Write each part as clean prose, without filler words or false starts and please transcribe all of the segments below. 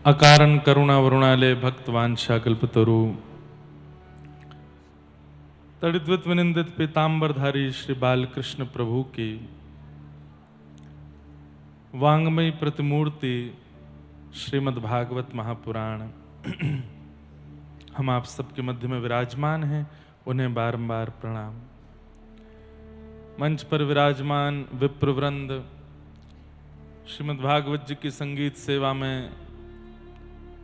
अकारण करुणा वरुणालय भक्तवांछा कल्पतरु तड़िद्वत विनिंदित पीतांबरधारी श्री बालकृष्ण प्रभु की वांगमयी प्रतिमूर्ति श्रीमद् भागवत महापुराण हम आप सबके मध्य में विराजमान हैं, उन्हें बारंबार प्रणाम। मंच पर विराजमान विप्रवृंद, श्रीमद् भागवत जी की संगीत सेवा में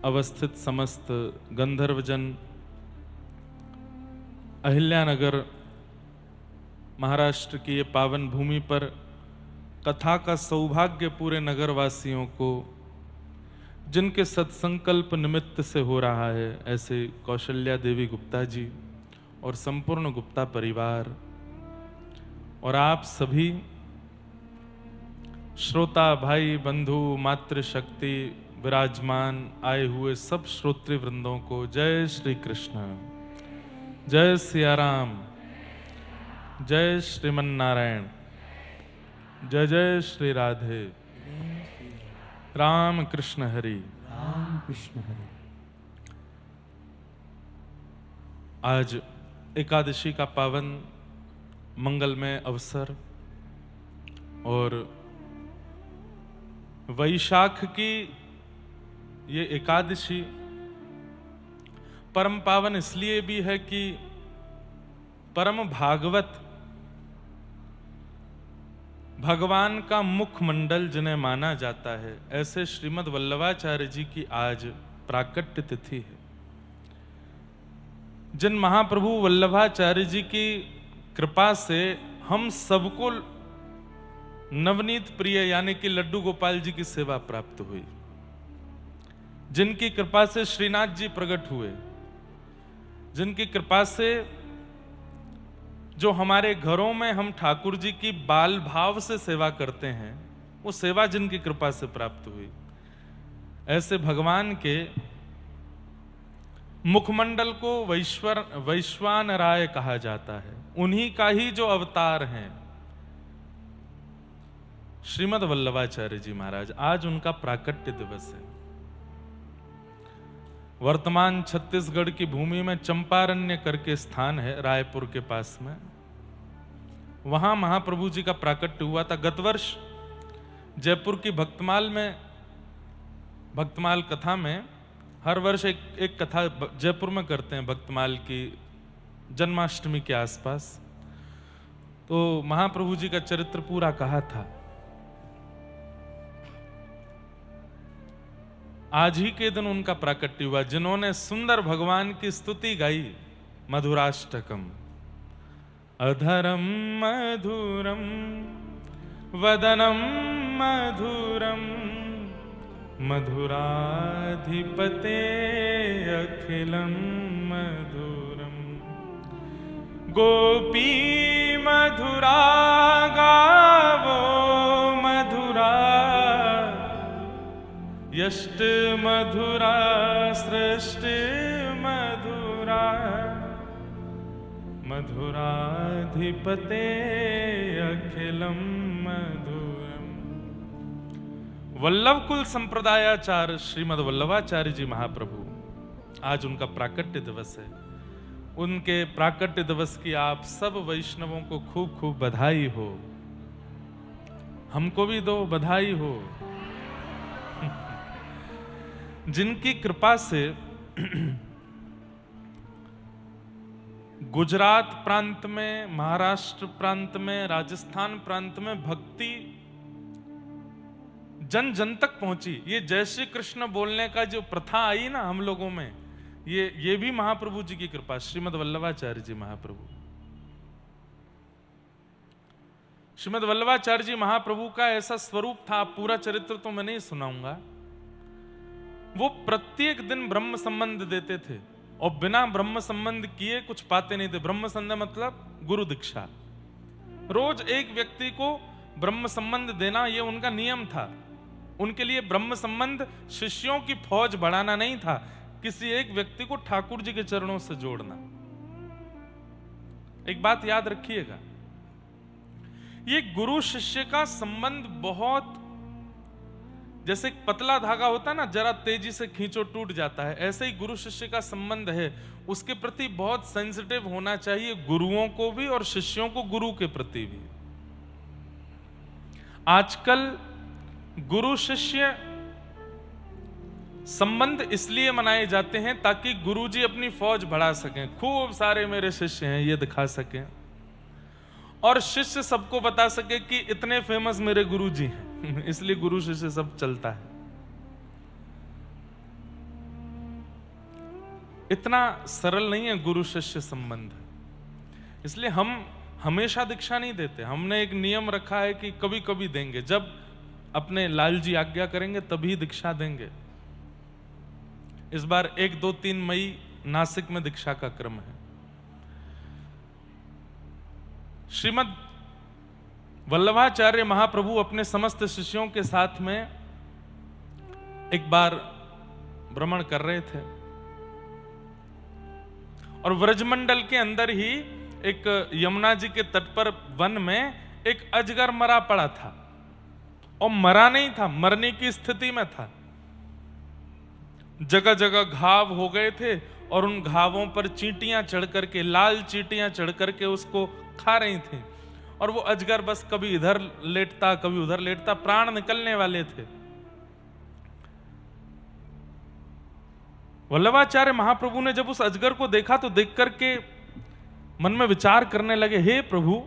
अवस्थित समस्त गंधर्वजन, अहिल्यानगर महाराष्ट्र की ये पावन भूमि पर कथा का सौभाग्य पूरे नगरवासियों को, जिनके सत्संकल्प निमित्त से हो रहा है, ऐसे कौशल्या देवी गुप्ता जी और संपूर्ण गुप्ता परिवार और आप सभी श्रोता भाई बंधु मातृशक्ति विराजमान आए हुए सब श्रोत्री वृंदों को जय श्री कृष्ण, जय सिया राम, जय श्रीमन नारायण, जय जय श्री राधे, राम कृष्ण हरि, राम कृष्ण हरि। आज एकादशी का पावन मंगलमय अवसर और वैशाख की ये एकादशी परम पावन इसलिए भी है कि परम भागवत भगवान का मुखमंडल जिन्हें माना जाता है, ऐसे श्रीमद् वल्लभाचार्य जी की आज प्राकट्य तिथि है। जिन महाप्रभु वल्लभाचार्य जी की कृपा से हम सबको नवनीत प्रिय यानी कि लड्डू गोपाल जी की सेवा प्राप्त हुई, जिनकी कृपा से श्रीनाथ जी प्रकट हुए, जिनकी कृपा से जो हमारे घरों में हम ठाकुर जी की बाल भाव से सेवा करते हैं, वो सेवा जिनकी कृपा से प्राप्त हुई, ऐसे भगवान के मुखमंडल को वैश्वानराय कहा जाता है। उन्हीं का ही जो अवतार हैं श्रीमद् वल्लभाचार्य जी महाराज, आज उनका प्राकट्य दिवस है। वर्तमान छत्तीसगढ़ की भूमि में चंपारण्य करके स्थान है, रायपुर के पास में, वहां महाप्रभु जी का प्राकट्य हुआ था। गत वर्ष जयपुर की भक्तमाल कथा में, हर वर्ष एक कथा जयपुर में करते हैं भक्तमाल की, जन्माष्टमी के आसपास, तो महाप्रभु जी का चरित्र पूरा कहा था। आज ही के दिन उनका प्राकट्य हुआ, जिन्होंने सुंदर भगवान की स्तुति गाई, मधुराष्टकम। अधरम मधुरम वदनम मधुरम मधुराधिपते अखिलम मधुरम। गोपी मधुरा गावो मधुरा, यष्ट मधुरा सृष्टि मधुरा, मधुराधिपते अखिलम मधुरम। वल्लभ कुल संप्रदायाचार्य श्रीमद् वल्लभाचार्य जी महाप्रभु, आज उनका प्राकट्य दिवस है। उनके प्राकट्य दिवस की आप सब वैष्णवों को खूब खूब बधाई हो, हमको भी दो बधाई हो। जिनकी कृपा से गुजरात प्रांत में, महाराष्ट्र प्रांत में, राजस्थान प्रांत में भक्ति जन जन तक पहुंची। ये जय श्री कृष्ण बोलने का जो प्रथा आई ना हम लोगों में, ये भी महाप्रभु जी की कृपा, श्रीमद् वल्लभाचार्य जी महाप्रभु। श्रीमद् वल्लभाचार्य जी महाप्रभु का ऐसा स्वरूप था, पूरा चरित्र तो मैं नहीं सुनाऊंगा। वो प्रत्येक दिन ब्रह्म संबंध देते थे और बिना ब्रह्म संबंध किए कुछ पाते नहीं थे। ब्रह्म संबंध मतलब गुरु दीक्षा। रोज एक व्यक्ति को ब्रह्म संबंध देना, ये उनका नियम था। उनके लिए ब्रह्म संबंध शिष्यों की फौज बढ़ाना नहीं था, किसी एक व्यक्ति को ठाकुर जी के चरणों से जोड़ना। एक बात याद रखिएगा, ये गुरु शिष्य का संबंध बहुत जैसे एक पतला धागा होता है ना, जरा तेजी से खींचो टूट जाता है, ऐसे ही गुरु शिष्य का संबंध है, उसके प्रति बहुत सेंसिटिव होना चाहिए, गुरुओं को भी और शिष्यों को गुरु के प्रति भी। आजकल गुरु शिष्य संबंध इसलिए मनाए जाते हैं ताकि गुरुजी अपनी फौज बढ़ा सकें, खूब सारे मेरे शिष्य हैं ये दिखा सकें, और शिष्य सबको बता सके कि इतने फेमस मेरे गुरुजी हैं। इसलिए गुरु शिष्य सब चलता है। इतना सरल नहीं है गुरु शिष्य संबंध, इसलिए हम हमेशा दीक्षा नहीं देते। हमने एक नियम रखा है कि कभी कभी देंगे, जब अपने लाल जी आज्ञा करेंगे तभी दीक्षा देंगे। इस बार 1, 2, 3 मई नासिक में दीक्षा का क्रम है। श्रीमद वल्लभाचार्य महाप्रभु अपने समस्त शिष्यों के साथ में एक बार भ्रमण कर रहे थे, और व्रजमंडल के अंदर ही एक यमुना जी के तट पर वन में एक अजगर मरा पड़ा था, और मरा नहीं था, मरने की स्थिति में था। जगह जगह घाव हो गए थे, और उन घावों पर चींटियां चढ़ करके, लाल चींटियां चढ़ करके उसको खा रही थी, और वो अजगर बस कभी इधर लेटता कभी उधर लेटता, प्राण निकलने वाले थे। वल्लभाचार्य महाप्रभु ने जब उस अजगर को देखा तो देख करके मन में विचार करने लगे, हे प्रभु,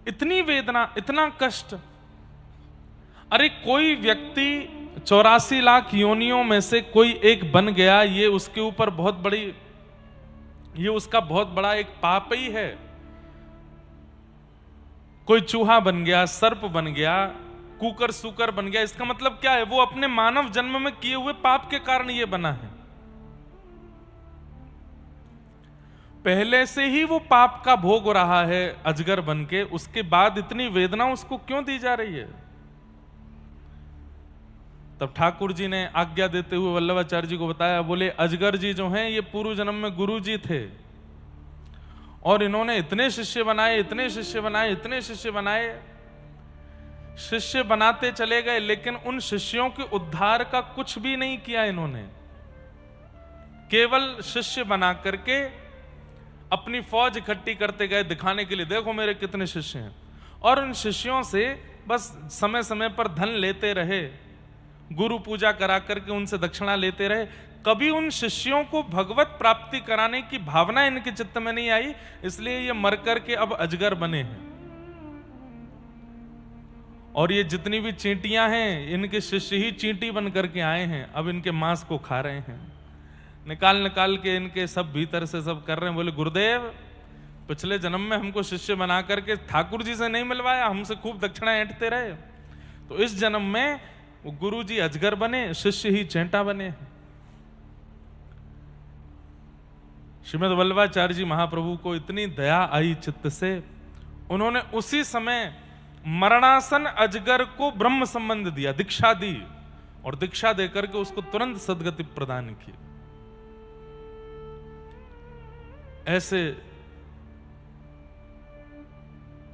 इतनी वेदना, इतना कष्ट। अरे कोई व्यक्ति 84 लाख योनियों में से कोई एक बन गया, ये उसके ऊपर बहुत बड़ी, ये उसका बहुत बड़ा एक पाप ही है। कोई चूहा बन गया, सर्प बन गया, कुकर सुकर बन गया, इसका मतलब क्या है? वो अपने मानव जन्म में किए हुए पाप के कारण ये बना है। पहले से ही वो पाप का भोग रहा है अजगर बन के, उसके बाद इतनी वेदना उसको क्यों दी जा रही है? तब ठाकुर जी ने आज्ञा देते हुए वल्लभाचार्य जी को बताया, बोले अजगर जी जो हैं ये पूर्व जन्म में गुरु जी थे, और इन्होंने इतने शिष्य बनाए, इतने शिष्य बनाए, इतने शिष्य बनाए, शिष्य बनाते चले गए, लेकिन उन शिष्यों के उद्धार का कुछ भी नहीं किया इन्होंने। केवल शिष्य बना करके अपनी फौज इकट्ठी करते गए, दिखाने के लिए देखो मेरे कितने शिष्य हैं, और उन शिष्यों से बस समय समय पर धन लेते रहे, गुरु पूजा करा करके उनसे दक्षिणा लेते रहे। कभी उन शिष्यों को भगवत प्राप्ति कराने की भावना इनके चित्त में नहीं आई, इसलिए ये मर करके अब अजगर बने हैं। और ये जितनी भी चींटियां हैं, इनके शिष्य ही चींटी बन करके आए हैं, अब इनके मांस को खा रहे हैं, निकाल निकाल के इनके सब भीतर से सब कर रहे हैं। बोले गुरुदेव, पिछले जन्म में हमको शिष्य बना करके ठाकुर जी से नहीं मिलवाया, हमसे खूब दक्षिणा ऐंठते रहे, तो इस जन्म में वो गुरु जी अजगर बने, शिष्य ही चेंटा बने। श्रीमद वल्लभाचार्य जी महाप्रभु को इतनी दया आई चित्त से, उन्होंने उसी समय मरणासन अजगर को ब्रह्म संबंध दिया, दीक्षा दी, और दीक्षा देकर के उसको तुरंत सद्गति प्रदान की। ऐसे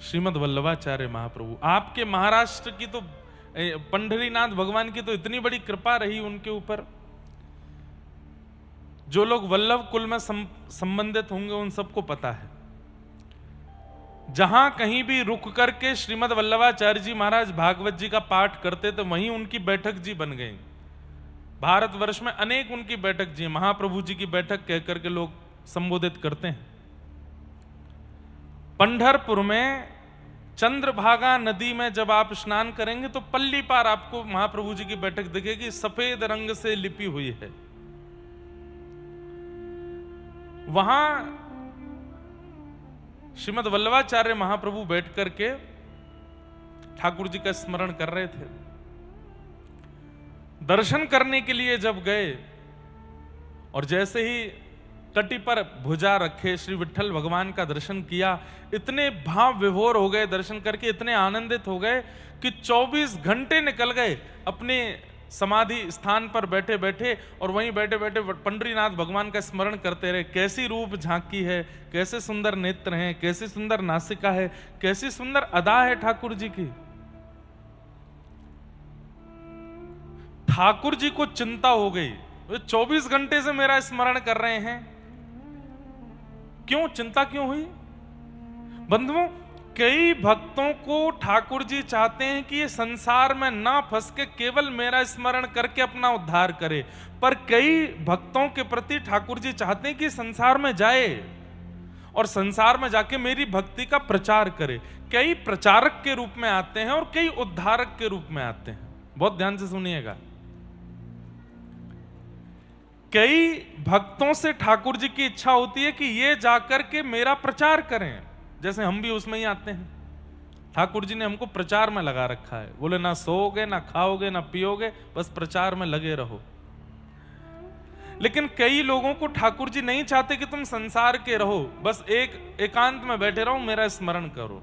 श्रीमद वल्लभाचार्य महाप्रभु, आपके महाराष्ट्र की तो पंढरीनाथ भगवान की तो इतनी बड़ी कृपा रही उनके ऊपर। जो लोग वल्लभ कुल में संबंधित होंगे उन सबको पता है, जहां कहीं भी रुक करके श्रीमद वल्लभाचार्य जी महाराज भागवत जी का पाठ करते थे, वहीं उनकी बैठक जी बन गई। भारतवर्ष में अनेक उनकी बैठक जी, महाप्रभु जी की बैठक कह करके लोग संबोधित करते हैं। पंढरपुर में चंद्रभागा नदी में जब आप स्नान करेंगे तो पल्ली पार आपको महाप्रभु जी की बैठक दिखेगी, सफेद रंग से लिपी हुई है। वहां श्रीमद वल्लभाचार्य महाप्रभु बैठ करके ठाकुर जी का स्मरण कर रहे थे। दर्शन करने के लिए जब गए, और जैसे ही तटी पर भुजा रखे श्री विठ्ठल भगवान का दर्शन किया, इतने भाव विभोर हो गए दर्शन करके, इतने आनंदित हो गए कि 24 घंटे निकल गए अपने समाधि स्थान पर बैठे बैठे, और वहीं बैठे बैठे पंढरीनाथ भगवान का स्मरण करते रहे। कैसी रूप झांकी है, कैसे सुंदर नेत्र हैं, कैसी सुंदर नासिका है, कैसी सुंदर अदा है ठाकुर जी की। ठाकुर जी को चिंता हो गई, वे 24 घंटे से मेरा स्मरण कर रहे हैं, क्यों चिंता क्यों हुई? बंधुओं, कई भक्तों को ठाकुर जी चाहते हैं कि ये संसार में ना फंस के केवल मेरा स्मरण करके अपना उद्धार करे, पर कई भक्तों के प्रति ठाकुर जी चाहते हैं कि संसार में जाए और संसार में जाके मेरी भक्ति का प्रचार करे। कई प्रचारक के रूप में आते हैं और कई उद्धारक के रूप में आते हैं। बहुत ध्यान से सुनिएगा। कई भक्तों से ठाकुर जी की इच्छा होती है कि ये जाकर के मेरा प्रचार करें, जैसे हम भी उसमें ही आते हैं। ठाकुर जी ने हमको प्रचार में लगा रखा है, बोले ना सोओगे ना खाओगे ना पियोगे, बस प्रचार में लगे रहो। लेकिन कई लोगों को ठाकुर जी नहीं चाहते कि तुम संसार के रहो, बस एकांत में बैठे रहो, मेरा स्मरण करो।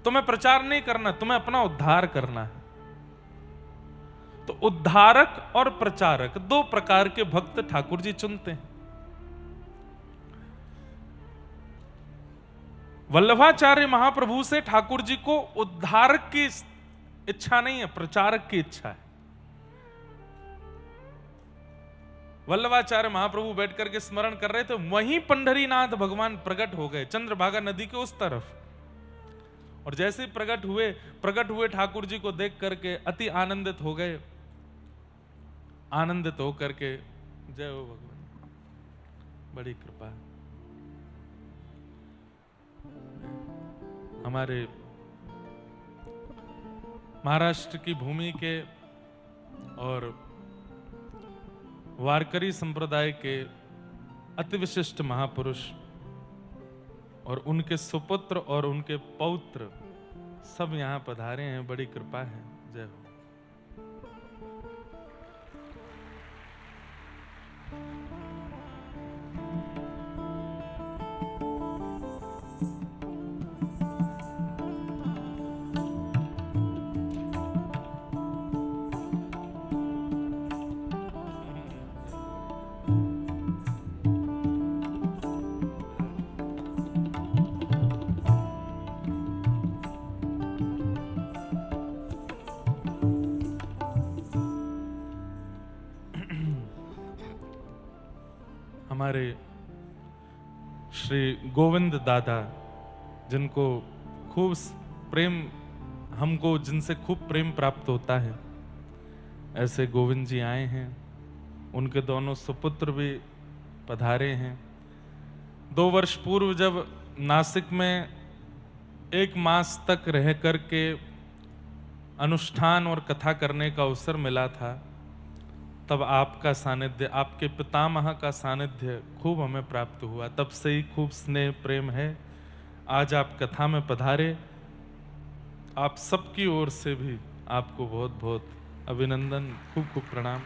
तुम्हें प्रचार नहीं करना, तुम्हें अपना उद्धार करना है। तो उद्धारक और प्रचारक दो प्रकार के भक्त ठाकुर जी चुनते हैं। वल्लभाचार्य महाप्रभु से ठाकुर जी को उद्धारक की इच्छा नहीं है, प्रचारक की इच्छा है। वल्लभाचार्य महाप्रभु बैठ करके स्मरण कर रहे थे, वहीं पंढरीनाथ भगवान प्रकट हो गए चंद्रभागा नदी के उस तरफ। और जैसे ही प्रकट हुए ठाकुर जी को देख करके अति आनंदित हो गए। आनंदित हो करके, जय हो भगवान, बड़ी कृपा। हमारे महाराष्ट्र की भूमि के और वारकरी संप्रदाय के अति विशिष्ट महापुरुष और उनके सुपुत्र और उनके पौत्र सब यहां पधारे हैं, बड़ी कृपा है। जय हो। हमारे श्री गोविंद दादा, जिनको खूब प्रेम, हमको जिनसे खूब प्रेम प्राप्त होता है, ऐसे गोविंद जी आए हैं। उनके दोनों सुपुत्र भी पधारे हैं। 2 वर्ष पूर्व जब नासिक में 1 मास तक रह करके अनुष्ठान और कथा करने का अवसर मिला था, तब आपका सानिध्य, आपके पितामह का सानिध्य खूब हमें प्राप्त हुआ। तब से ही खूब स्नेह प्रेम है। आज आप कथा में पधारे, आप सबकी ओर से भी आपको बहुत बहुत अभिनंदन, खूब खूब प्रणाम।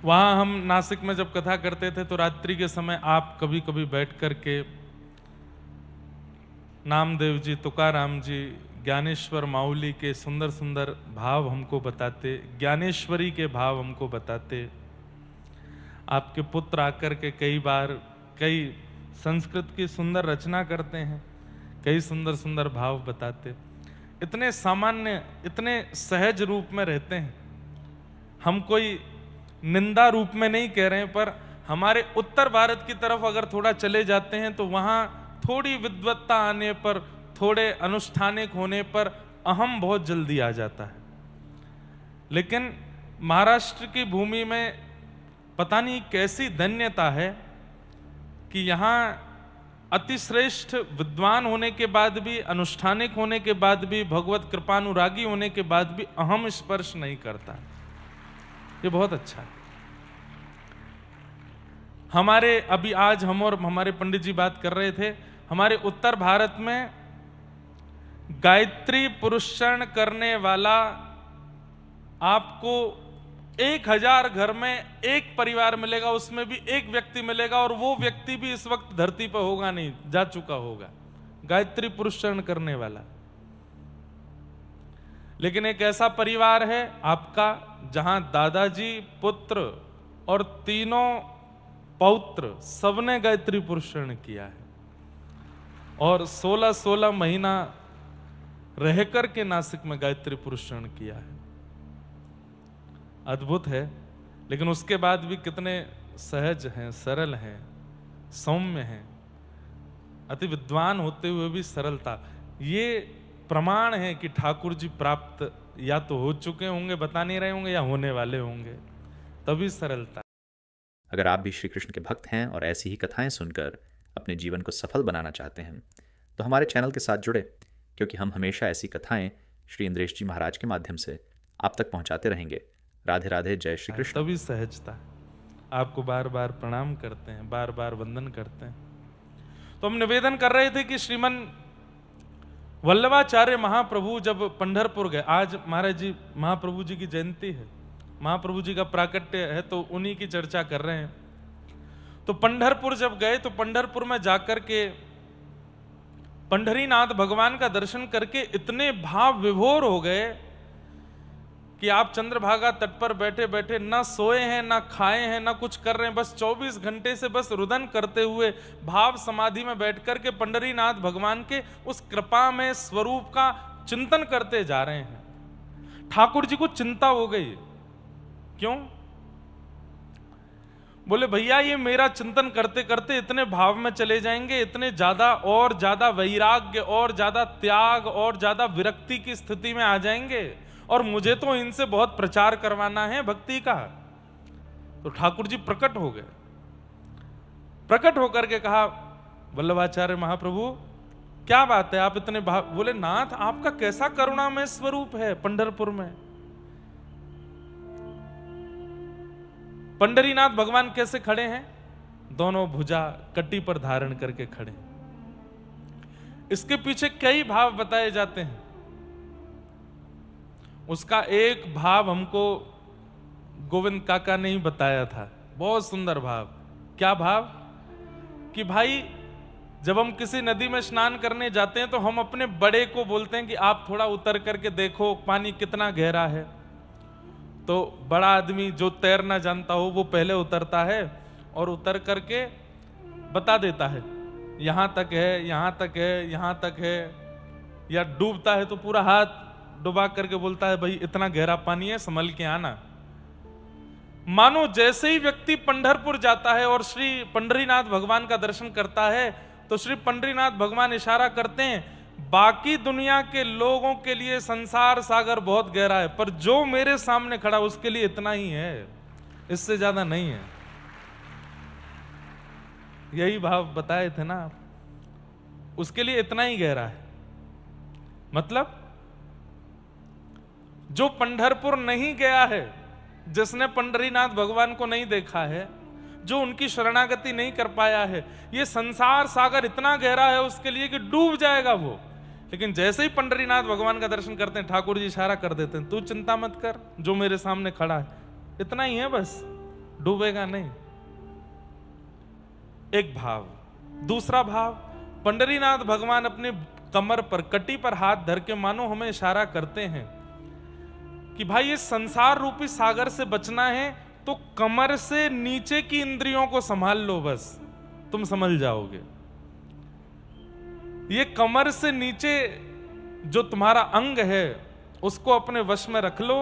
वहाँ हम नासिक में जब कथा करते थे तो रात्रि के समय आप कभी कभी बैठ करके नामदेव जी, तुकाराम जी, ज्ञानेश्वर माउली के सुंदर सुंदर भाव हमको बताते, ज्ञानेश्वरी के भाव हमको बताते। आपके पुत्र आकर के कई बार कई संस्कृत की सुंदर रचना करते हैं, कई सुंदर सुंदर भाव बताते। इतने सामान्य, इतने सहज रूप में रहते हैं। हम कोई निंदा रूप में नहीं कह रहे हैं, पर हमारे उत्तर भारत की तरफ अगर थोड़ा चले जाते हैं तो वहाँ थोड़ी विद्वत्ता आने पर, थोड़े अनुष्ठानिक होने पर अहम बहुत जल्दी आ जाता है। लेकिन महाराष्ट्र की भूमि में पता नहीं कैसी धन्यता है कि यहाँ अतिश्रेष्ठ विद्वान होने के बाद भी, अनुष्ठानिक होने के बाद भी, भगवत कृपानुरागी होने के बाद भी अहम स्पर्श नहीं करता। ये बहुत अच्छा है। हमारे अभी आज हम और हमारे पंडित जी बात कर रहे थे, हमारे उत्तर भारत में गायत्री पुरुषण करने वाला आपको 1000 घर में एक परिवार मिलेगा, उसमें भी एक व्यक्ति मिलेगा, और वो व्यक्ति भी इस वक्त धरती पर होगा नहीं, जा चुका होगा, गायत्री पुरुषण करने वाला। लेकिन एक ऐसा परिवार है आपका जहां दादाजी, पुत्र और तीनों पौत्र सबने गायत्री पुरुषण किया है, और 16-16 महीना रह करके नासिक में गायत्री पुरुषण किया है। अद्भुत है, लेकिन उसके बाद भी कितने सहज हैं, सरल हैं, सौम्य हैं, अति विद्वान होते हुए भी सरलता। ये प्रमाण है कि ठाकुर जी प्राप्त या तो हो चुके होंगे, बता नहीं रहे होंगे, या होने वाले होंगे, तभी सरलता। अगर आप भी श्री कृष्ण के भक्त हैं और ऐसी ही कथाएं सुनकर अपने जीवन को सफल बनाना चाहते हैं तो हमारे चैनल के साथ जुड़े, क्योंकि हम हमेशा ऐसी कथाएं श्री इंद्रेश जी महाराज के माध्यम से आप तक पहुंचाते रहेंगे। राधे राधे, जय श्री कृष्ण। तभी सहजता। आपको बार बार प्रणाम करते हैं, बार बार वंदन करते हैं। तो हम निवेदन कर रहे थे कि श्रीमन वल्लभाचार्य महाप्रभु जब पंढरपुर गए, आज महाराज जी महाप्रभु जी की जयंती है, महाप्रभु जी का प्राकट्य है, तो उन्हीं की चर्चा कर रहे हैं। तो पंढरपुर जब गए तो पंढरपुर में जाकर के पंढरीनाथ भगवान का दर्शन करके इतने भाव विभोर हो गए कि आप चंद्रभागा तट पर बैठे बैठे ना सोए हैं, ना खाए हैं, ना कुछ कर रहे हैं, बस 24 घंटे से बस रुदन करते हुए भाव समाधि में बैठकर के पंढरीनाथ भगवान के उस कृपा में स्वरूप का चिंतन करते जा रहे हैं। ठाकुर जी को चिंता हो गई। क्यों? बोले भैया ये मेरा चिंतन करते करते इतने भाव में चले जाएंगे, इतने ज्यादा और ज्यादा वैराग्य और ज्यादा त्याग और ज्यादा विरक्ति की स्थिति में आ जाएंगे, और मुझे तो इनसे बहुत प्रचार करवाना है भक्ति का। तो ठाकुर जी प्रकट हो गए। प्रकट होकर के कहा, वल्लभाचार्य महाप्रभु क्या बात है, आप इतने भाव। बोले नाथ आपका कैसा करुणामय स्वरूप है पंढरपुर में। पंढरीनाथ भगवान कैसे खड़े हैं? दोनों भुजा कट्टी पर धारण करके खड़े। इसके पीछे कई भाव बताए जाते हैं। उसका एक भाव हमको गोविंद काका ने ही बताया था, बहुत सुंदर भाव। क्या भाव? कि भाई जब हम किसी नदी में स्नान करने जाते हैं तो हम अपने बड़े को बोलते हैं कि आप थोड़ा उतर करके देखो पानी कितना गहरा है। तो बड़ा आदमी जो तैरना जानता हो वो पहले उतरता है और उतर करके बता देता है यहां तक है, यहां तक है, यहां तक है। या डूबता है तो पूरा हाथ डुबा करके बोलता है भाई इतना गहरा पानी है, संभल के आना। मानो जैसे ही व्यक्ति पंढरपुर जाता है और श्री पंढरीनाथ भगवान का दर्शन करता है तो श्री पंढरीनाथ भगवान इशारा करते हैं बाकी दुनिया के लोगों के लिए संसार सागर बहुत गहरा है, पर जो मेरे सामने खड़ा उसके लिए इतना ही है, इससे ज्यादा नहीं है। यही भाव बताए थे ना, उसके लिए इतना ही गहरा है। मतलब जो पंढरपुर नहीं गया है, जिसने पंढरीनाथ भगवान को नहीं देखा है, जो उनकी शरणागति नहीं कर पाया है, ये संसार सागर इतना गहरा है उसके लिए कि डूब जाएगा वो। लेकिन जैसे ही पंढरीनाथ भगवान का दर्शन करते हैं ठाकुर जी इशारा कर देते हैं तू चिंता मत कर, जो मेरे सामने खड़ा है इतना ही है, बस डूबेगा नहीं। एक भाव। दूसरा भाव, पंढरीनाथ भगवान अपने कमर पर कटी पर हाथ धर के मानो हमें इशारा करते हैं कि भाई ये संसार रूपी सागर से बचना है तो कमर से नीचे की इंद्रियों को संभाल लो, बस तुम समझ जाओगे। ये कमर से नीचे जो तुम्हारा अंग है उसको अपने वश में रख लो,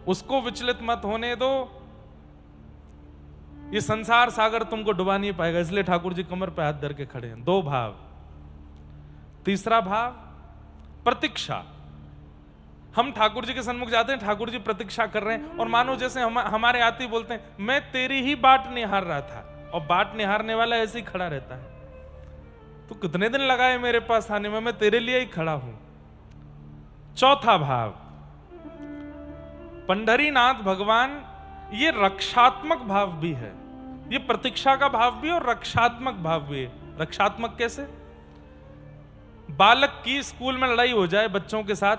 उसको विचलित मत होने दो। ये संसार सागर तुमको डुबा नहीं पाएगा, इसलिए ठाकुर जी कमर पे हाथ धर के खड़े हैं। दो भाव। तीसरा भाव, प्रतीक्षा। हम ठाकुर जी के सन्मुख जाते हैं, ठाकुर जी प्रतीक्षा कर रहे हैं और मानो जैसे हमारे आते ही बोलते हैं मैं तेरी ही बाट निहार रहा था, और बाट निहारने वाला ऐसे ही खड़ा रहता है। तो कितने दिन लगाए मेरे पास आने में, मैं तेरे लिए ही खड़ा हूं। चौथा भाव, पंढरीनाथ भगवान ये रक्षात्मक भाव भी है, ये प्रतीक्षा का भाव भी और रक्षात्मक भाव भी है। रक्षात्मक कैसे? बालक की स्कूल में लड़ाई हो जाए बच्चों के साथ,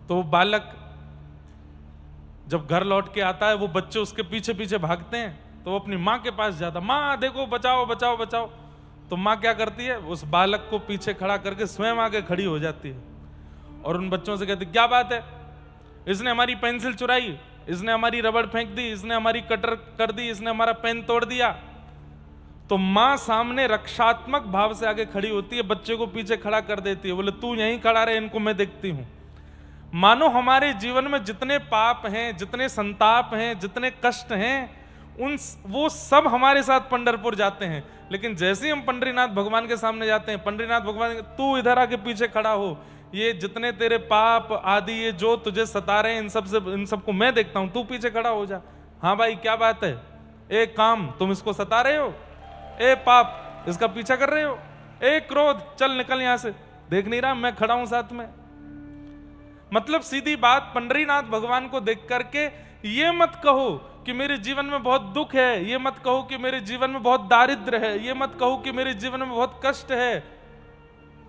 तो बालक जब घर लौट के आता है वो बच्चे उसके पीछे पीछे भागते हैं, तो वो अपनी मां के पास जाता, मां देखो बचाओ बचाओ बचाओ। तो मां क्या करती है, उस बालक को पीछे खड़ा करके स्वयं आगे खड़ी हो जाती है और उन बच्चों से कहती क्या बात है, इसने हमारी पेंसिल चुराई, इसने हमारी रबड़ फेंक दी, इसने हमारी कटर कर दी, इसने हमारा पेन तोड़ दिया। तो मां सामने रक्षात्मक भाव से आगे खड़ी होती है, बच्चे को पीछे खड़ा कर देती है, बोले तू यहीं खड़ा रहे, इनको मैं देखती हूं। मानो हमारे जीवन में जितने पाप हैं, जितने संताप हैं, जितने कष्ट हैं, वो सब हमारे साथ पंढरपुर जाते हैं। लेकिन जैसे ही हम पंडरीनाथ भगवान के सामने जाते हैं, पंडरीनाथ भगवान, तू इधर आके पीछे खड़ा हो, ये जितने तेरे पाप आदि ये जो तुझे सता रहे हैं, इन सबको मैं देखता हूं, तू पीछे खड़ा हो जा। हाँ भाई क्या बात है, एक काम तुम इसको सता रहे हो, ए पाप इसका पीछा कर रहे हो, ए क्रोध चल निकल यहां से, देख नहीं रहा मैं खड़ा हूं साथ में। मतलब सीधी बात, पंडरीनाथ भगवान को देख करके ये मत कहो कि मेरे जीवन में बहुत दुख है, ये मत कहो कि मेरे जीवन में बहुत दारिद्र है, ये मत कहो कि मेरे जीवन में बहुत कष्ट है।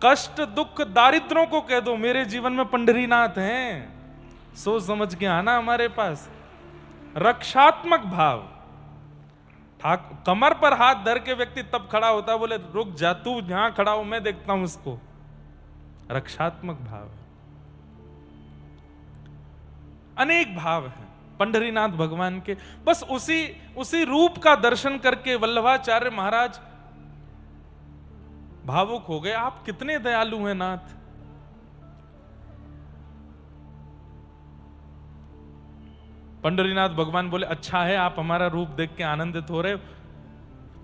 कष्ट दुख दारिद्रों को कह दो मेरे जीवन में पंडरीनाथ हैं। सोच समझ के आना हमारे पास। रक्षात्मक भाव, कमर पर हाथ धर के व्यक्ति तब खड़ा होता है, बोले रुक जा तू यहां खड़ा हो, मैं देखता हूं इसको। रक्षात्मक भाव। अनेक भाव हैं पंडरीनाथ भगवान के। बस उसी रूप का दर्शन करके वल्लभाचार्य महाराज भावुक हो गए। आप कितने दयालु हैं नाथ। पंडरीनाथ भगवान बोले अच्छा है आप हमारा रूप देख के आनंदित हो रहे,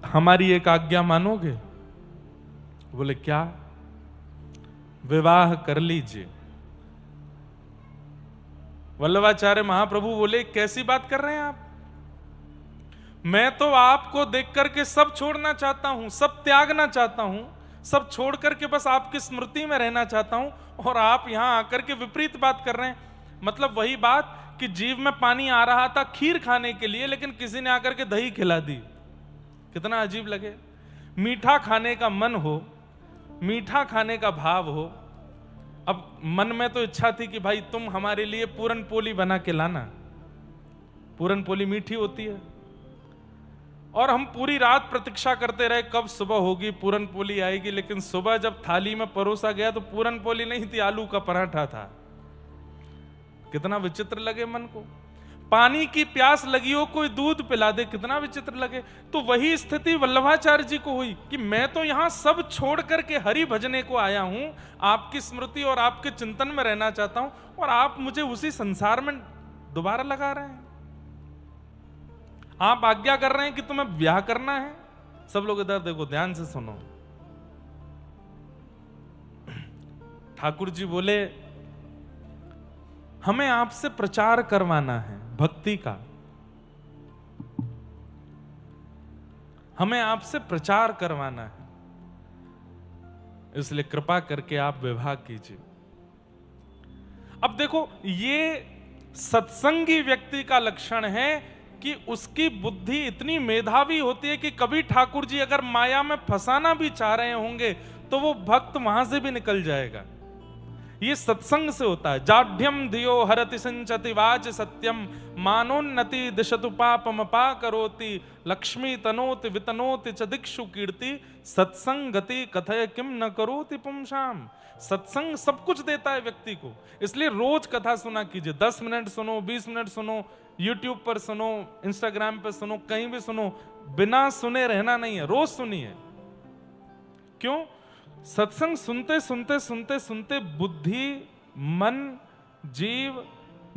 हमारी एक आज्ञा मानोगे? बोले क्या? विवाह कर लीजिए। वल्लभाचार्य महाप्रभु बोले कैसी बात कर रहे हैं आप? मैं तो आपको देख करके सब छोड़ना चाहता हूं, सब त्यागना चाहता हूं, सब छोड़ करके बस आपकी स्मृति में रहना चाहता हूं, और आप यहां आकर के विपरीत बात कर रहे हैं। मतलब वही बात कि जीव में पानी आ रहा था खीर खाने के लिए, लेकिन किसी ने आकर के दही खिला दी। कितना अजीब लगे। मीठा खाने का मन हो, मीठा खाने का भाव हो, अब मन में तो इच्छा थी कि भाई तुम हमारे लिए पूरन पोली बना के लाना। पूरन पोली मीठी होती है, और हम पूरी रात प्रतीक्षा करते रहे कब सुबह होगी, पूरन पोली आएगी। लेकिन सुबह जब थाली में परोसा गया तो पूरन पोली नहीं थी, आलू का पराठा था। कितना विचित्र लगे मन को। पानी की प्यास लगी हो, कोई दूध पिला दे, कितना विचित्र लगे। तो वही स्थिति वल्लभाचार्य जी को हुई कि मैं तो यहां सब छोड़ करके हरि भजने को आया हूं, आपकी स्मृति और आपके चिंतन में रहना चाहता हूं, और आप मुझे उसी संसार में दोबारा लगा रहे हैं। आप आज्ञा कर रहे हैं कि तुम्हें ब्याह करना है। सब लोग इधर देखो, ध्यान से सुनो। ठाकुर जी बोले हमें आपसे प्रचार करवाना है भक्ति का, हमें आपसे प्रचार करवाना है, इसलिए कृपा करके आप विवाह कीजिए। अब देखो, ये सत्संगी व्यक्ति का लक्षण है कि उसकी बुद्धि इतनी मेधावी होती है कि कभी ठाकुर जी अगर माया में फंसाना भी चाह रहे होंगे तो वो भक्त वहां से भी निकल जाएगा। ये सत्संग से होता है। जाढ्यम धियो हरति संचति वाच सत्यम मानोन्नति दिशतु पापम पा करोति लक्ष्मी तनोति वितनोति च दिक्षु कीर्ति सत्संगति कथय किम न करोति पुंसाम। सत्संग सब कुछ देता है व्यक्ति को। इसलिए रोज कथा सुना कीजिए। 10 मिनट सुनो, 20 मिनट सुनो, यूट्यूब पर सुनो, इंस्टाग्राम पर सुनो, कहीं भी सुनो, बिना सुने रहना नहीं है, रोज सुनिए। क्यों? सत्संग सुनते सुनते सुनते सुनते बुद्धि, मन, जीव,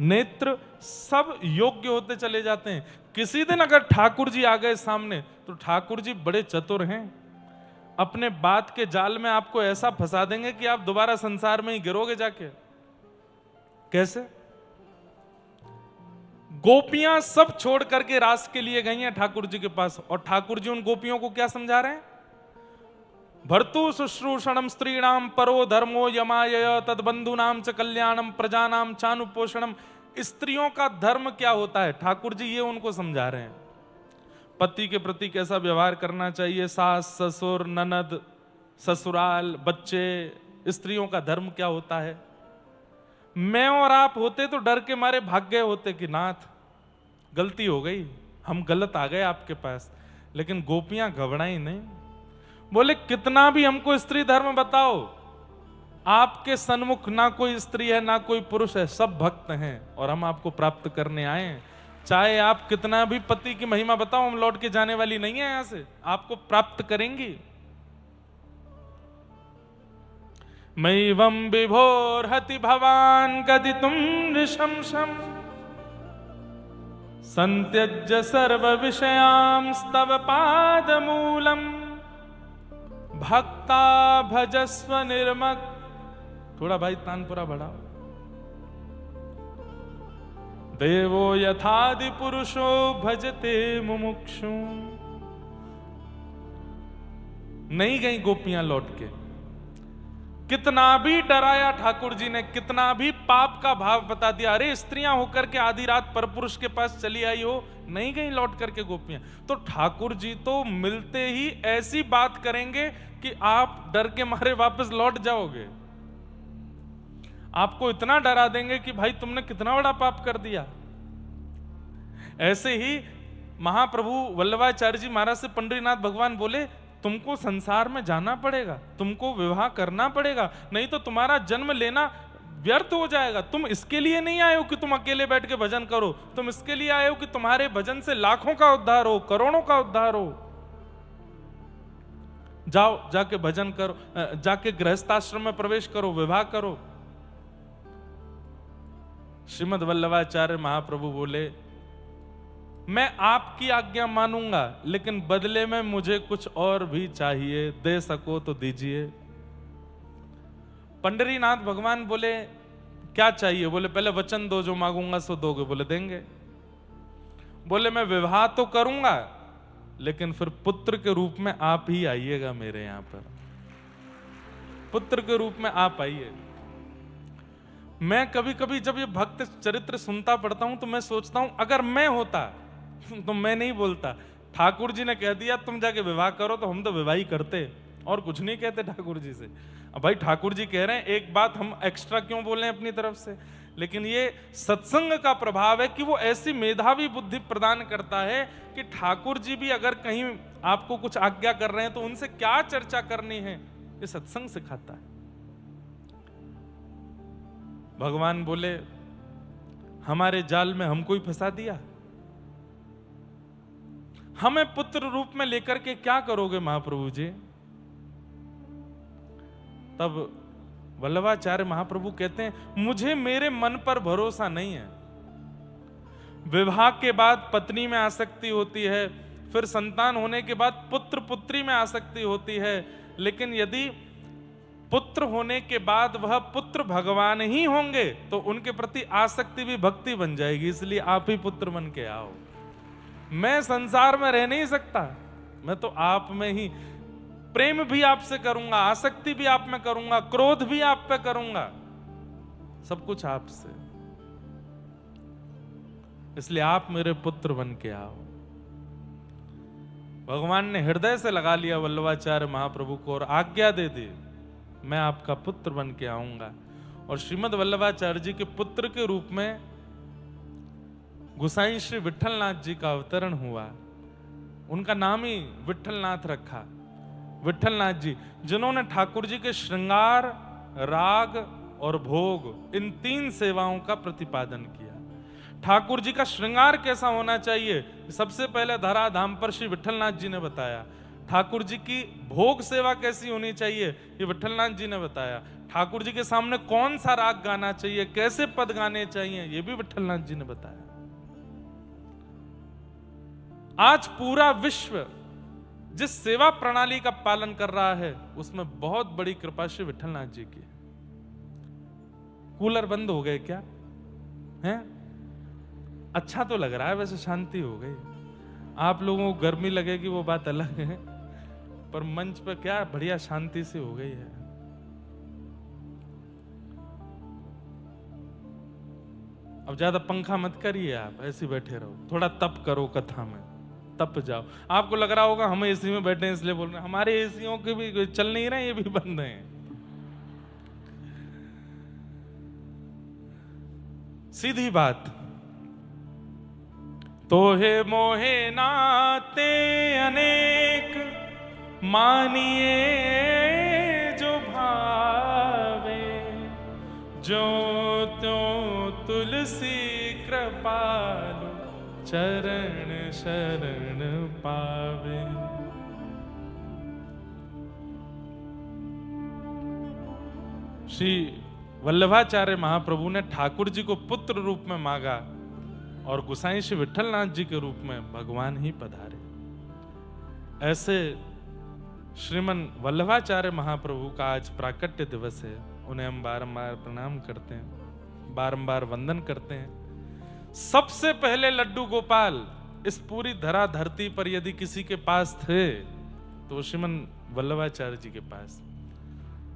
नेत्र सब योग्य होते चले जाते हैं। किसी दिन अगर ठाकुर जी आ गए सामने तो ठाकुर जी बड़े चतुर हैं, अपने बात के जाल में आपको ऐसा फंसा देंगे कि आप दोबारा संसार में ही गिरोगे जाके। कैसे? गोपियां सब छोड़ करके रास के लिए गई हैं ठाकुर जी के पास, और ठाकुर जी उन गोपियों को क्या समझा रहे हैं? भर्तु शुश्रूषणम स्त्रीणाम परो धर्मो यमाय तद्बंधुनाम च कल्याणम प्रजानाम चानुपोषणम। स्त्रियों का धर्म क्या होता है, ठाकुर जी ये उनको समझा रहे हैं। पति के प्रति कैसा व्यवहार करना चाहिए, सास ससुर ननद ससुराल बच्चे, स्त्रियों का धर्म क्या होता है। मैं और आप होते तो डर के मारे भाग गए होते कि नाथ गलती हो गई, हम गलत आ गए आपके पास। लेकिन गोपियां घबराई नहीं, बोले कितना भी हमको स्त्री धर्म बताओ, आपके सन्मुख ना कोई स्त्री है ना कोई पुरुष है, सब भक्त हैं और हम आपको प्राप्त करने आए हैं। चाहे आप कितना भी पति की महिमा बताओ, हम लौट के जाने वाली नहीं है यहां से, आपको प्राप्त करेंगी। मैवं विभोर्हति भवान् कथितुं नृशंसम् संत्यज्य सर्व विषयांस्तव पादमूलम् भक्ता भजस्व निर्मक। थोड़ा भाई तानपुरा बढ़ाओ। देवो यथादि पुरुषो भजते मुमुक्षु। नहीं गई गोपियां लौट के। कितना भी डराया ठाकुर जी ने, कितना भी पाप का भाव बता दिया, अरे स्त्रियां होकर के आधी रात परपुरुष के पास चली आई हो, नहीं गई लौट करके गोपियां। तो ठाकुर जी तो मिलते ही ऐसी बात करेंगे कि आप डर के मारे वापस लौट जाओगे। आपको इतना डरा देंगे कि भाई तुमने कितना बड़ा पाप कर दिया। ऐसे ही महाप्रभु वल्लभाचार्य जी महाराज से पंडरीनाथ भगवान बोले, तुमको संसार में जाना पड़ेगा, तुमको विवाह करना पड़ेगा, नहीं तो तुम्हारा जन्म लेना व्यर्थ हो जाएगा। तुम इसके लिए नहीं आए हो कि तुम अकेले बैठ के भजन करो, तुम इसके लिए आए हो कि तुम्हारे भजन से लाखों का उद्धार हो, करोड़ों का उद्धार हो। जाओ, जाके भजन करो, जाके गृहस्थाश्रम में प्रवेश करो, विवाह करो। श्रीमद् वल्लभाचार्य महाप्रभु बोले, मैं आपकी आज्ञा मानूंगा, लेकिन बदले में मुझे कुछ और भी चाहिए, दे सको तो दीजिए। पंडरीनाथ भगवान बोले, क्या चाहिए? बोले, पहले वचन दो, जो मांगूंगा सो दोगे। बोले, देंगे। बोले, मैं विवाह तो करूंगा, लेकिन फिर पुत्र के रूप में आप ही आइएगा मेरे यहां पर, पुत्र के रूप में आप आइए। मैं कभी कभी जब ये भक्त चरित्र सुनता पढ़ता हूं तो मैं सोचता हूं, अगर मैं होता तो मैं नहीं बोलता। ठाकुर जी ने कह दिया तुम जाके विवाह करो, तो हम तो विवाह ही करते और कुछ नहीं कहते ठाकुर जी से। अब भाई ठाकुर जी कह रहे हैं, एक बात हम एक्स्ट्रा क्यों बोले अपनी तरफ से? लेकिन ये सत्संग का प्रभाव है कि वो ऐसी मेधावी बुद्धि प्रदान करता है कि ठाकुर जी भी अगर कहीं आपको कुछ आज्ञा कर रहे हैं तो उनसे क्या चर्चा करनी है, ये सत्संग सिखाता है। भगवान बोले, हमारे जाल में हमको ही फंसा दिया, हमें पुत्र रूप में लेकर के क्या करोगे महाप्रभु जी? तब वल्लभाचार्य महाप्रभु कहते हैं, मुझे मेरे मन पर भरोसा नहीं है। विवाह के बाद पत्नी में आसक्ति होती है, फिर संतान होने के बाद पुत्र पुत्री में आसक्ति होती है, लेकिन यदि पुत्र होने के बाद वह पुत्र भगवान ही होंगे तो उनके प्रति आसक्ति भी भक्ति बन जाएगी। इसलिए आप ही पुत्र बन के आओ। मैं संसार में रह नहीं सकता, मैं तो आप में ही प्रेम भी आपसे करूंगा, आसक्ति भी आप में करूंगा, क्रोध भी आप पे करूंगा, सब कुछ आपसे। इसलिए आप मेरे पुत्र बन के आओ। भगवान ने हृदय से लगा लिया वल्लभाचार्य महाप्रभु को और आज्ञा दे दी, मैं आपका पुत्र बन के आऊंगा। और श्रीमद् वल्लभाचार्य जी के पुत्र के रूप में गोसाई श्री विठलनाथ जी का अवतरण हुआ। उनका नाम ही विठलनाथ रखा। विठलनाथ जी जिन्होंने ठाकुर जी के श्रृंगार, राग और भोग, इन तीन सेवाओं का प्रतिपादन किया। ठाकुर जी का श्रृंगार कैसा होना चाहिए, सबसे पहले धरा धाम पर श्री विठलनाथ जी ने बताया। ठाकुर जी की भोग सेवा कैसी होनी चाहिए, ये विठलनाथ जी ने बताया। ठाकुर जी के सामने कौन सा राग गाना चाहिए, कैसे पद गाने चाहिए, ये भी विठलनाथ जी ने बताया। आज पूरा विश्व जिस सेवा प्रणाली का पालन कर रहा है, उसमें बहुत बड़ी कृपा श्री विठलनाथ जी की। कूलर बंद हो गए क्या हैं? अच्छा तो लग रहा है, वैसे शांति हो गई। आप लोगों को गर्मी लगेगी वो बात अलग है, पर मंच पर क्या बढ़िया शांति से हो गई है। अब ज्यादा पंखा मत करिए, आप ऐसे बैठे रहो, थोड़ा तप करो, कथा में तप जाओ। आपको लग रहा होगा हम एसी में बैठे हैं इसलिए बोल रहे हैं, हमारे एसीओं के भी चल नहीं रहे, ये भी बंद हैं। सीधी बात, तोहे मोहे नाते अनेक, मानिए जो भावे, जो त्यों तुलसी कृपालु, चरण शरण पावे। श्री वल्लभाचार्य महाप्रभु ने ठाकुर जी को पुत्र रूप में मांगा और गोसाई श्री विठलनाथ जी के रूप में भगवान ही पधारे। ऐसे श्रीमन वल्लभाचार्य महाप्रभु का आज प्राकट्य दिवस है। उन्हें हम बारंबार प्रणाम करते हैं, बारंबार वंदन करते हैं। सबसे पहले लड्डू गोपाल इस पूरी धरा धरती पर यदि किसी के पास थे तो श्रीमन वल्लभाचार्य जी के पास।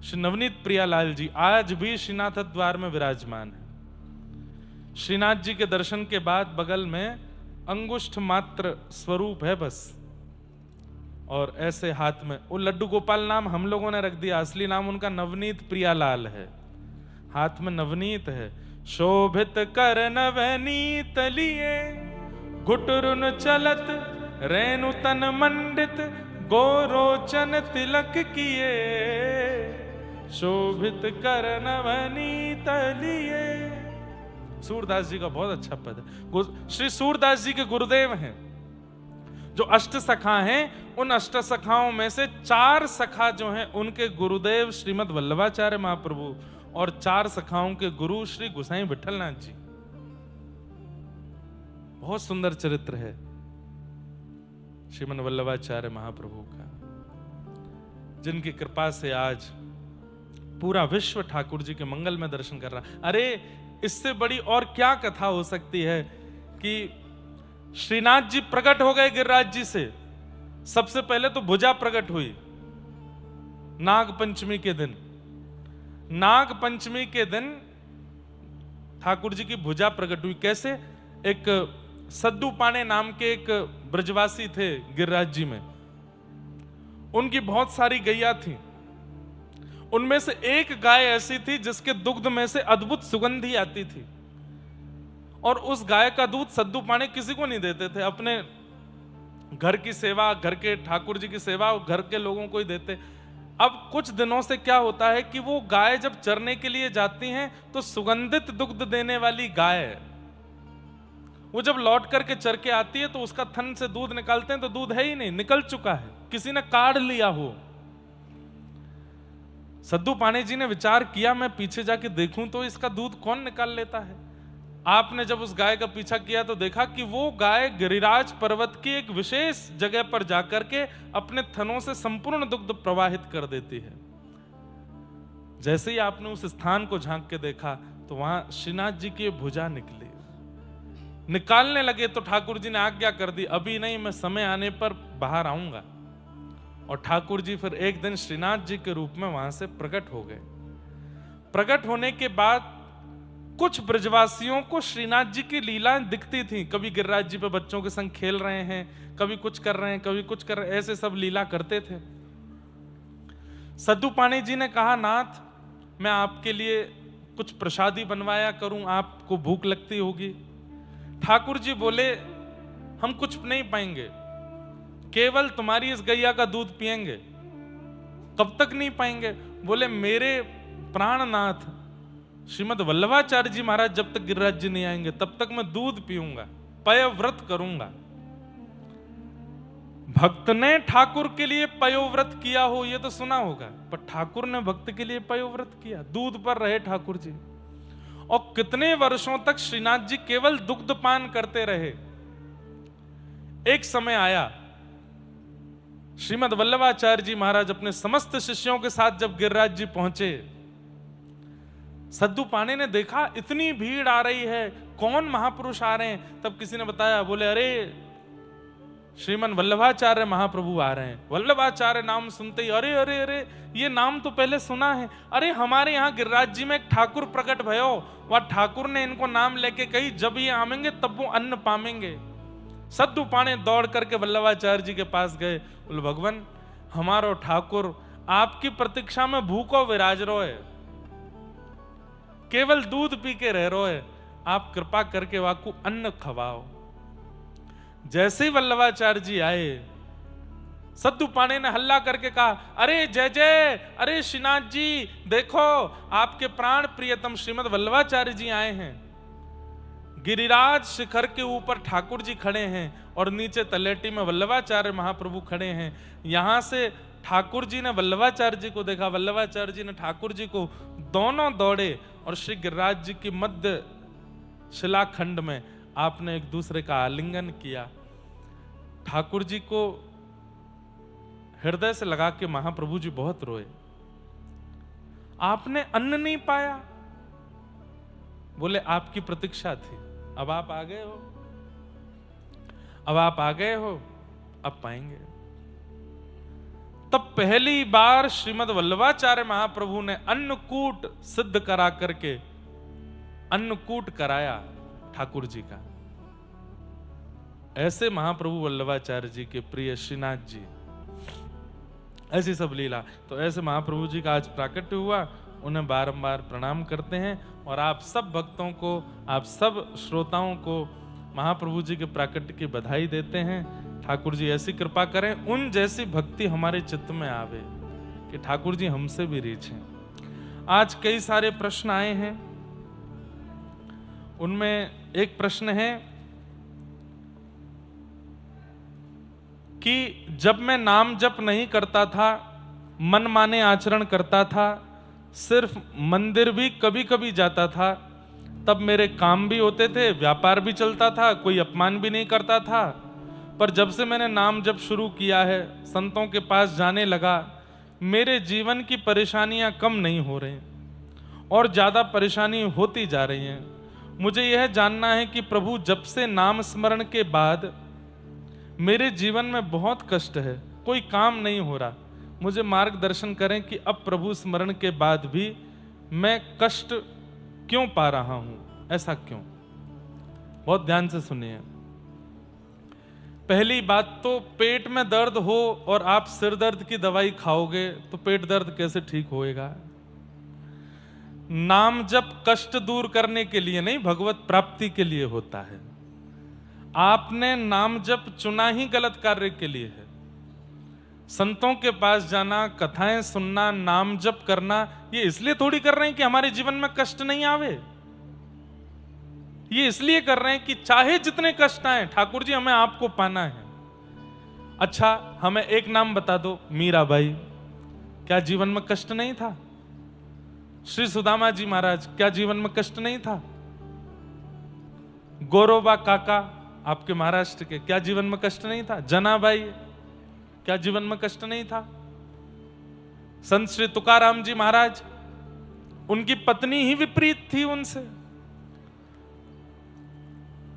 श्री नवनीत प्रियालाल जी आज भी श्रीनाथ द्वार में विराजमान है। श्रीनाथ जी के दर्शन के बाद बगल में अंगुष्ठ मात्र स्वरूप है बस, और ऐसे हाथ में वो लड्डू गोपाल नाम हम लोगों ने रख दिया, असली नाम उनका नवनीत प्रियालाल है। हाथ में नवनीत है। शोभित कर नवनीत लिए घुटरुन चलत रेणु तन मंडित गोरोचन तिलक किए, शोभित कर नवनीत लिए। सूरदास जी का बहुत अच्छा पद है। श्री सूरदास जी के गुरुदेव हैं जो अष्ट सखा हैं। उन अष्ट सखाओं में से 4 सखा जो हैं उनके गुरुदेव श्रीमद वल्लभाचार्य महाप्रभु और 4 सखाओं के गुरु श्री गोसाई विठलनाथ जी। बहुत सुंदर चरित्र है श्रीमद वल्लभाचार्य महाप्रभु का, जिनकी कृपा से आज पूरा विश्व ठाकुर जी के मंगल में दर्शन कर रहा। अरे इससे बड़ी और क्या कथा हो सकती है कि श्रीनाथ जी प्रकट हो गए गिरिराज जी से। सबसे पहले तो भुजा प्रकट हुई नाग पंचमी के दिन। नाग पंचमी के दिन ठाकुर जी की भुजा प्रकट हुई। कैसे? एक सद्दू पाने नाम के एक ब्रजवासी थे गिरिराज जी में, उनकी बहुत सारी गैया थी। उनमें से एक गाय ऐसी थी जिसके दुग्ध में से अद्भुत सुगंधी आती थी, और उस गाय का दूध सद्दू पाने किसी को नहीं देते थे। अपने घर की सेवा, घर के ठाकुर जी की सेवा घर के लोगों को ही देते। अब कुछ दिनों से क्या होता है कि वो गाय जब चरने के लिए जाती हैं तो सुगंधित दुग्ध देने वाली गाय वो जब लौट करके चर के आती है तो उसका थन से दूध निकालते हैं तो दूध है ही नहीं, निकल चुका है, किसी ने काढ़ लिया हो। सद्दू पाणे जी ने विचार किया मैं पीछे जाके देखूं तो इसका दूध कौन निकाल लेता है। आपने जब उस गाय का पीछा किया तो देखा कि वो गाय गिरिराज पर्वत की एक विशेष जगह पर जाकर के अपने थनों से संपूर्ण दुग्ध प्रवाहित कर देती है। जैसे ही आपने उस स्थान को झांक के देखा तो वहां श्रीनाथ जी की भुजा निकली। निकालने लगे तो ठाकुर जी ने आज्ञा कर दी, अभी नहीं, मैं समय आने पर बाहर आऊंगा। और ठाकुर जी फिर एक दिन श्रीनाथ जी के रूप में वहां से प्रकट हो गए। प्रकट होने के बाद कुछ ब्रजवासियों को श्रीनाथ जी की लीला दिखती थी। कभी गिरिराज जी पे बच्चों के संग खेल रहे हैं, कभी कुछ कर रहे हैं, कभी कुछ कर रहे हैं, ऐसे सब लीला करते थे। सद्दू पाणे जी ने कहा, नाथ मैं आपके लिए कुछ प्रसादी बनवाया करूं, आपको भूख लगती होगी। ठाकुर जी बोले, हम कुछ नहीं पाएंगे, केवल तुम्हारी इस गैया का दूध पिएंगे। कब तक नहीं पाएंगे? बोले, मेरे प्राणनाथ श्रीमद वल्लभाचार्य जी महाराज जब तक गिरिराज जी नहीं आएंगे तब तक मैं दूध पीऊंगा, पयव्रत करूंगा। भक्त ने ठाकुर के लिए पयोव्रत किया हो ये तो सुना होगा, पर ठाकुर ने भक्त के लिए पयोव्रत किया, दूध पर रहे ठाकुर जी। और कितने वर्षों तक श्रीनाथ जी केवल दुग्ध पान करते रहे। एक समय आया श्रीमद वल्लभाचार्य जी महाराज अपने समस्त शिष्यों के साथ जब गिरिराज जी पहुंचे, सद्दू पाणे ने देखा इतनी भीड़ आ रही है, कौन महापुरुष आ रहे हैं। तब किसी ने बताया, बोले अरे श्रीमन वल्लभाचार्य महाप्रभु आ रहे हैं। वल्लभाचार्य नाम सुनते ही अरे अरे अरे ये नाम तो पहले सुना है, अरे हमारे यहाँ गिरिराज जी में एक ठाकुर प्रकट भयो, वह ठाकुर ने इनको नाम लेके कही जब ये आवेंगे तब वो अन्न पामेंगे। सद्दू पाणे दौड़ करके वल्लभाचार्य जी के पास गए, बोले भगवान हमारो ठाकुर आपकी प्रतीक्षा में भूखो विराज रो है, केवल दूध पी के रह रो है, आप कृपा करके वाकू अन्न खवाओ। जैसे ही वल्लभाचार्य जी आए, सद्दू पाणे ने हल्ला करके कहा, अरे जय जय, अरे श्रीनाथ जी देखो आपके प्राण प्रियतम श्रीमद वल्लभाचार्य जी आए हैं। गिरिराज शिखर के ऊपर ठाकुर जी खड़े हैं और नीचे तलेटी में वल्लभाचार्य महाप्रभु खड़े हैं। यहां से ठाकुर जी ने वल्लभाचार्य जी को देखा, वल्लभाचार्य जी ने ठाकुर जी को, दोनों दौड़े और श्री गिरिराज जी की मध्य शिलाखंड में आपने एक दूसरे का आलिंगन किया। ठाकुर जी को हृदय से लगा के महाप्रभु जी बहुत रोए। आपने अन्न नहीं पाया, बोले आपकी प्रतीक्षा थी, अब आप आ गए हो, अब आप आ गए हो, अब पाएंगे। तब पहली बार श्रीमद् वल्लभाचार्य महाप्रभु ने अन्नकूट सिद्ध करा करके अन्नकूट कराया ठाकुर जी का। ऐसे महाप्रभु वल्लभाचार्य जी के प्रिय श्रीनाथ जी, ऐसी सब लीला। तो ऐसे महाप्रभु जी का आज प्राकट्य हुआ, उन्हें बारंबार प्रणाम करते हैं और आप सब भक्तों को, आप सब श्रोताओं को महाप्रभु जी के प्राकट्य की बधाई देते हैं। ठाकुर जी ऐसी कृपा करें, उन जैसी भक्ति हमारे चित्त में आवे कि ठाकुर जी हमसे भी रीझें। आज कई सारे प्रश्न आए हैं, उनमें एक प्रश्न है कि जब मैं नाम जप नहीं करता था, मनमाने आचरण करता था, सिर्फ मंदिर भी कभी कभी जाता था, तब मेरे काम भी होते थे, व्यापार भी चलता था, कोई अपमान भी नहीं करता था। पर जब से मैंने नाम जप शुरू किया है, संतों के पास जाने लगा, मेरे जीवन की परेशानियां कम नहीं हो रही और ज्यादा परेशानी होती जा रही हैं। मुझे यह जानना है कि प्रभु, जब से नाम स्मरण के बाद मेरे जीवन में बहुत कष्ट है, कोई काम नहीं हो रहा, मुझे मार्गदर्शन करें कि अब प्रभु स्मरण के बाद भी मैं कष्ट क्यों पा रहा हूं, ऐसा क्यों? बहुत ध्यान से सुनिए। पहली बात तो, पेट में दर्द हो और आप सिर दर्द की दवाई खाओगे तो पेट दर्द कैसे ठीक होएगा? नाम जप कष्ट दूर करने के लिए नहीं, भगवत प्राप्ति के लिए होता है। आपने नाम जप चुना ही गलत कार्य के लिए है। संतों के पास जाना, कथाएं सुनना, नाम जप करना, ये इसलिए थोड़ी कर रहे हैं कि हमारे जीवन में कष्ट नहीं आवे। ये इसलिए कर रहे हैं कि चाहे जितने कष्ट आए, ठाकुर जी हमें आपको पाना है। अच्छा, हमें एक नाम बता दो, मीराबाई, क्या जीवन में कष्ट नहीं था? श्री सुदामा जी महाराज, क्या जीवन में कष्ट नहीं था? गौरोबा काका आपके महाराष्ट्र के, क्या जीवन में कष्ट नहीं था? जनाबाई, क्या जीवन में कष्ट नहीं था? संत श्री तुकाराम जी महाराज, उनकी पत्नी ही विपरीत थी उनसे।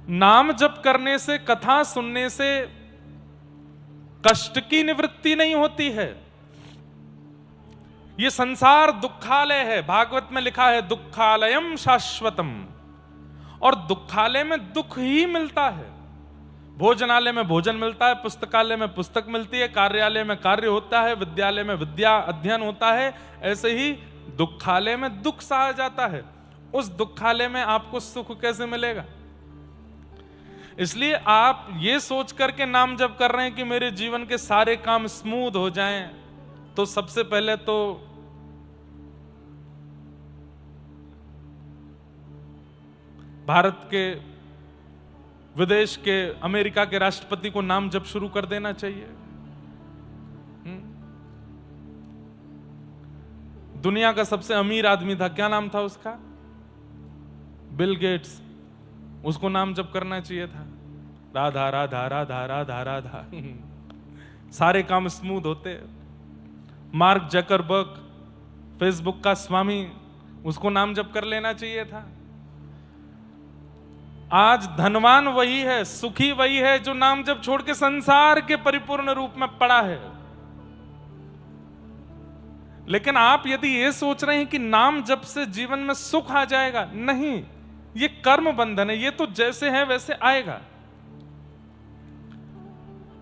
नाम जप करने से, कथा सुनने से कष्ट की निवृत्ति नहीं होती है। ये संसार दुखालय है। भागवत में लिखा है दुखालयम शाश्वतम, और दुखालय में दुख ही मिलता है। भोजनालय में भोजन मिलता है, पुस्तकालय में पुस्तक मिलती है, कार्यालय में कार्य होता है, विद्यालय में विद्या अध्ययन होता है, ऐसे ही दुखालय में दुख सहा जाता है। उस दुखालय में आपको सुख कैसे मिलेगा? इसलिए आप ये सोच करके नाम जप कर रहे हैं कि मेरे जीवन के सारे काम स्मूथ हो जाएं, तो सबसे पहले तो भारत के, विदेश के, अमेरिका के राष्ट्रपति को नाम जप शुरू कर देना चाहिए। दुनिया का सबसे अमीर आदमी था, क्या नाम था उसका? बिल गेट्स, उसको नाम जप करना चाहिए था। राधा राधा राधा राधा राधा सारे काम स्मूथ होते। मार्क जकरबर्ग, फेसबुक का स्वामी, उसको नाम जप कर लेना चाहिए था। आज धनवान वही है, सुखी वही है जो नाम जप छोड़ के संसार के परिपूर्ण रूप में पड़ा है। लेकिन आप यदि ये सोच रहे हैं कि नाम जप से जीवन में सुख आ जाएगा, नहीं, ये कर्म बंधन है, ये तो जैसे है वैसे आएगा।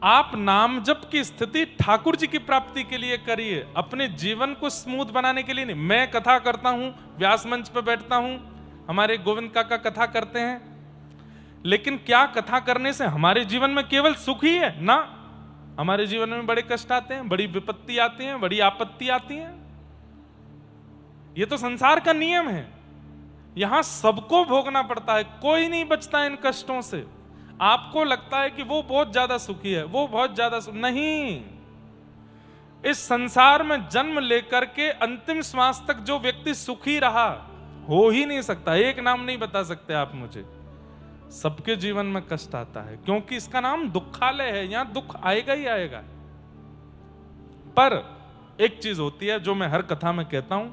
आप नाम जप की स्थिति ठाकुर जी की प्राप्ति के लिए करिए, अपने जीवन को स्मूथ बनाने के लिए नहीं। मैं कथा करता हूं, व्यास मंच पर बैठता हूं, हमारे गोविंद काका कथा करते हैं, लेकिन क्या कथा करने से हमारे जीवन में केवल सुख ही है? ना, हमारे जीवन में बड़े कष्ट आते हैं, बड़ी विपत्ति आती है, बड़ी आपत्ति आती है। ये तो संसार का नियम है, यहां सबको भोगना पड़ता है, कोई नहीं बचता इन कष्टों से। आपको लगता है कि वो बहुत ज्यादा सुखी है, वो बहुत ज्यादा नहीं, इस संसार में जन्म लेकर के अंतिम श्वास तक जो व्यक्ति सुखी रहा, हो ही नहीं सकता। एक नाम नहीं बता सकते आप मुझे। सबके जीवन में कष्ट आता है, क्योंकि इसका नाम दुखालय है, यहां दुख आएगा ही आएगा। पर एक चीज होती है जो मैं हर कथा में कहता हूं,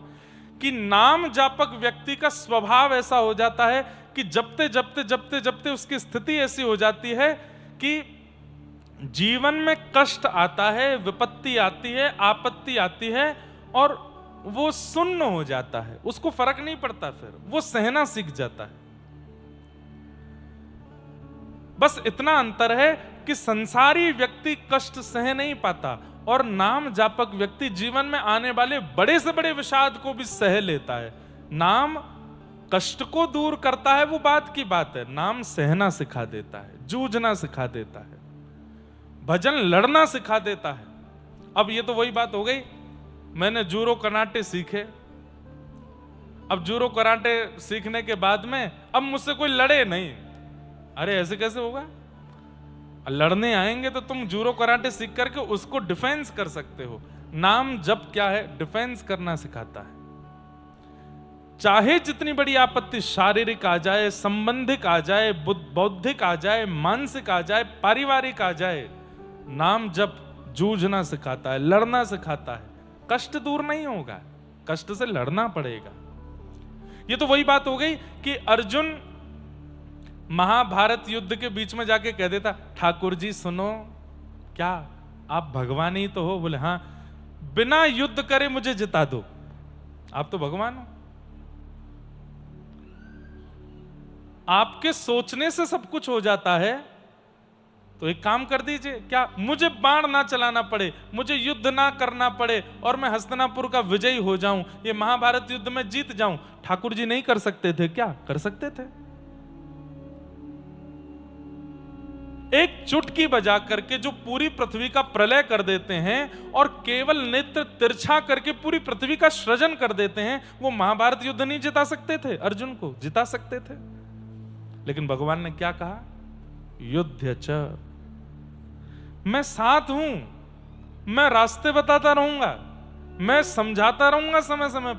कि नाम जापक व्यक्ति का स्वभाव ऐसा हो जाता है कि जपते जपते जपते जपते उसकी स्थिति ऐसी हो जाती है कि जीवन में कष्ट आता है, विपत्ति आती है, आपत्ति आती है, और वो सुन्न हो जाता है, उसको फर्क नहीं पड़ता, फिर वो सहना सीख जाता है। बस इतना अंतर है कि संसारी व्यक्ति कष्ट सह नहीं पाता, और नाम जापक व्यक्ति जीवन में आने वाले बड़े से बड़े विषाद को भी सह लेता है। नाम कष्ट को दूर करता है, वो बात की बात है, नाम सहना सिखा देता है, जूझना सिखा देता है, भजन लड़ना सिखा देता है। अब ये तो वही बात हो गई, मैंने जूडो कराटे सीखे, अब जूडो कराटे सीखने के बाद में अब मुझसे कोई लड़े नहीं। अरे ऐसे कैसे होगा? लड़ने आएंगे तो तुम जूडो कराटे सीख करके उसको डिफेंस कर सकते हो। नाम जप क्या है? डिफेंस करना सिखाता है। चाहे जितनी बड़ी आपत्ति शारीरिक आ जाए, संबंधिक आ जाए, बौद्धिक आ जाए, मानसिक आ जाए, पारिवारिक आ जाए, नाम जप जूझना सिखाता है, लड़ना सिखाता है। कष्ट दूर नहीं होगा, कष्ट से लड़ना पड़ेगा। ये तो वही बात हो गई कि अर्जुन महाभारत युद्ध के बीच में जाके कह देता, ठाकुर जी सुनो, क्या आप भगवान ही तो हो? बोले हाँ, बिना युद्ध करे मुझे जिता दो, आप तो भगवान हो। आपके सोचने से सब कुछ हो जाता है, तो एक काम कर दीजिए, क्या मुझे बाण ना चलाना पड़े, मुझे युद्ध ना करना पड़े, और मैं हस्तिनापुर का विजयी हो जाऊं, ये महाभारत युद्ध में जीत जाऊं। ठाकुर जी नहीं कर सकते थे क्या? कर सकते थे। एक चुटकी बजा करके जो पूरी पृथ्वी का प्रलय कर देते हैं और केवल नेत्र तिरछा करके पूरी पृथ्वी का सृजन कर देते हैं, वो महाभारत युद्ध नहीं जिता सकते थे? अर्जुन को जिता सकते थे, लेकिन भगवान ने क्या कहा? युद्ध च, मैं साथ हूं, मैं रास्ते बताता रहूंगा, मैं समझाता रहूंगा समय समय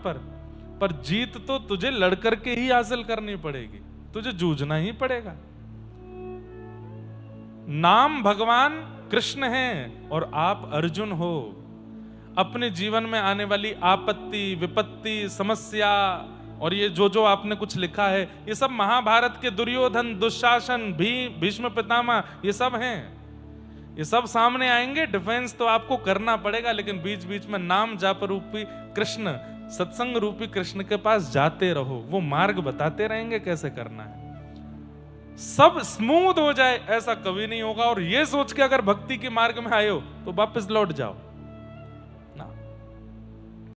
पर जीत तो तुझे लड़ करके ही हासिल करनी पड़ेगी, तुझे जूझना ही पड़ेगा। नाम भगवान कृष्ण हैं और आप अर्जुन हो। अपने जीवन में आने वाली आपत्ति, विपत्ति, समस्या, और ये जो आपने कुछ लिखा है, ये सब महाभारत के दुर्योधन, दुशासन, भीष्म पितामह, ये सब हैं, ये सब सामने आएंगे। डिफेंस तो आपको करना पड़ेगा, लेकिन बीच बीच में नाम जाप रूपी कृष्ण, सत्संग रूपी कृष्ण के पास जाते रहो, वो मार्ग बताते रहेंगे कैसे करना है। सब स्मूथ हो जाए ऐसा कभी नहीं होगा, और ये सोच के अगर भक्ति के मार्ग में आए हो तो वापस लौट जाओ।